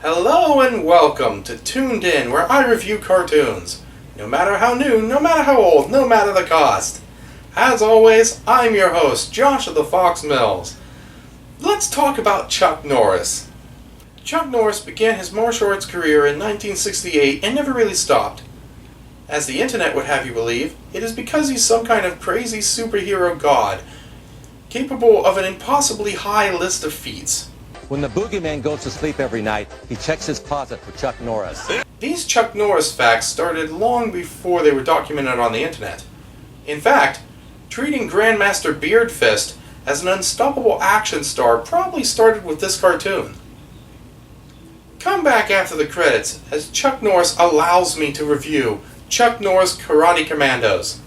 Hello and welcome to Toon'd, where I review cartoons. No matter how new, no matter how old, no matter the cost. As always, I'm your host, Josh of the Fox Mills. Let's talk about Chuck Norris. Chuck Norris began his martial arts career in 1968 and never really stopped. As the internet would have you believe, it is because he's some kind of crazy superhero god, capable of an impossibly high list of feats. When the boogeyman goes to sleep every night, he checks his closet for Chuck Norris. These Chuck Norris facts started long before they were documented on the internet. In fact, treating Grandmaster Beardfist as an unstoppable action star probably started with this cartoon. Come back after the credits as Chuck Norris allows me to review Chuck Norris Karate Kommandos.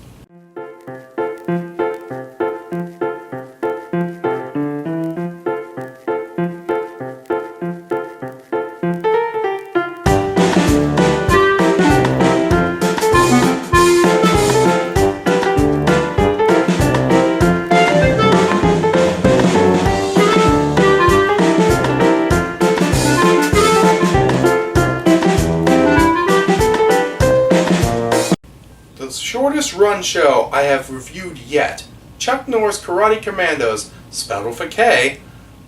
The shortest run show I have reviewed yet, Chuck Norris Karate Kommandos, spelled with a K,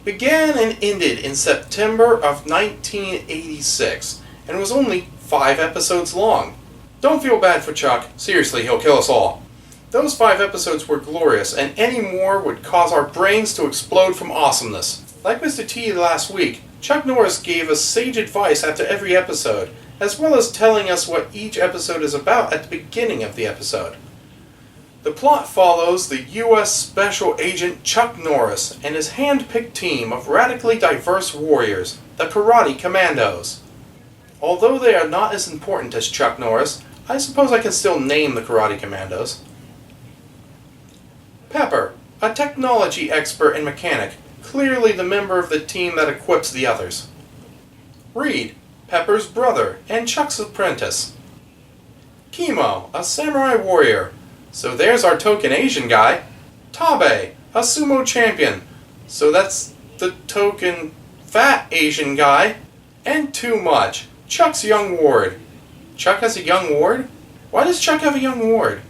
began and ended in September of 1986 and was only 5 episodes long. Don't feel bad for Chuck, seriously, he'll kill us all. Those 5 episodes were glorious, and any more would cause our brains to explode from awesomeness. Like Mr. T last week, Chuck Norris gave us sage advice after every episode, as well as telling us what each episode is about at the beginning of the episode. The plot follows the U.S. Special Agent Chuck Norris and his hand-picked team of radically diverse warriors, the Karate Kommandos. Although they are not as important as Chuck Norris, I suppose I can still name the Karate Kommandos. Pepper, a technology expert and mechanic, clearly the member of the team that equips the others. Reed, Pepper's brother and Chuck's apprentice. Kimo, a samurai warrior. So there's our token Asian guy. Tabe, a sumo champion. So that's the token fat Asian guy. And Too Much, Chuck's young ward. Chuck has a young ward? Why does Chuck have a young ward?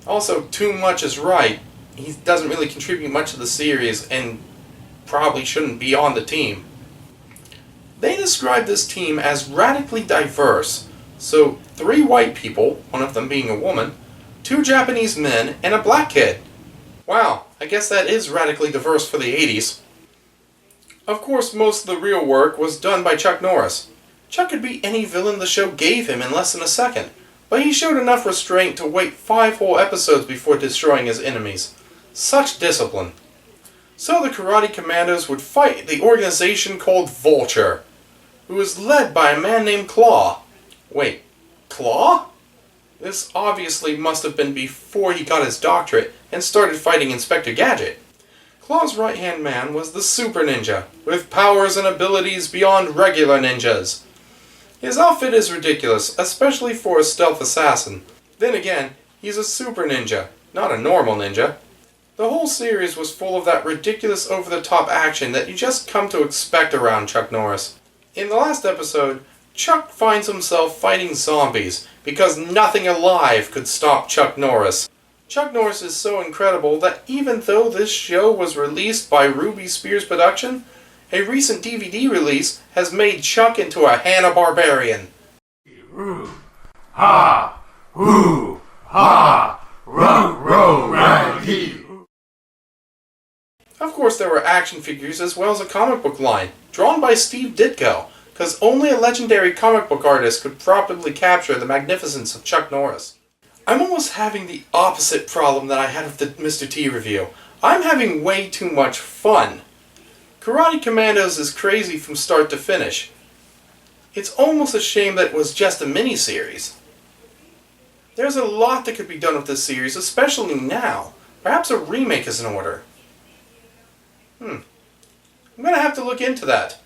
Also, Too Much is right. He doesn't really contribute much to the series and probably shouldn't be on the team. They describe this team as radically diverse. So 3 white people, one of them being a woman, 2 Japanese men, and a black kid. Wow, I guess that is radically diverse for the 80s. Of course, most of the real work was done by Chuck Norris. Chuck could beat any villain the show gave him in less than a second, but he showed enough restraint to wait 5 whole episodes before destroying his enemies. Such discipline. So the Karate Kommandos would fight the organization called Vulture, who was led by a man named Claw. Wait, Claw? This obviously must have been before he got his doctorate and started fighting Inspector Gadget. Claw's right-hand man was the Super Ninja, with powers and abilities beyond regular ninjas. His outfit is ridiculous, especially for a stealth assassin. Then again, he's a Super Ninja, not a normal ninja. The whole series was full of that ridiculous over-the-top action that you just come to expect around Chuck Norris. In the last episode, Chuck finds himself fighting zombies because nothing alive could stop Chuck Norris. Chuck Norris is so incredible that even though this show was released by Ruby Spears Production, a recent DVD release has made Chuck into a Hanna-Barbarian. Ha! Hoo! Ha! Raggy! Of course there were action figures as well as a comic book line, drawn by Steve Ditko, because only a legendary comic book artist could properly capture the magnificence of Chuck Norris. I'm almost having the opposite problem that I had with the Mr. T review. I'm having way too much fun. Karate Kommandos is crazy from start to finish. It's almost a shame that it was just a mini-series. There's a lot that could be done with this series, especially now. Perhaps a remake is in order. I'm going to have to look into that.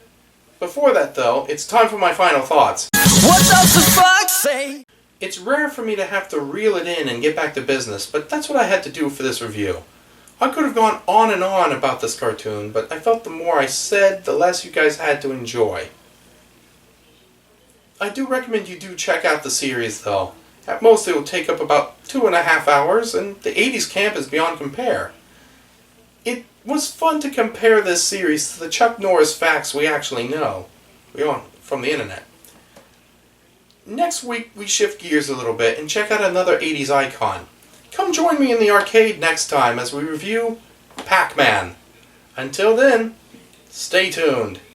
Before that, though, it's time for my final thoughts. What does the fuck say? It's rare for me to have to reel it in and get back to business, but that's what I had to do for this review. I could have gone on and on about this cartoon, but I felt the more I said, the less you guys had to enjoy. I do recommend you do check out the series though. At most it will take up about 2.5 hours, and the 80s camp is beyond compare. It was fun to compare this series to the Chuck Norris facts we actually know from the internet. Next week we shift gears a little bit and check out another 80s icon. Come join me in the arcade next time as we review Pac-Man. Until then, stay tuned.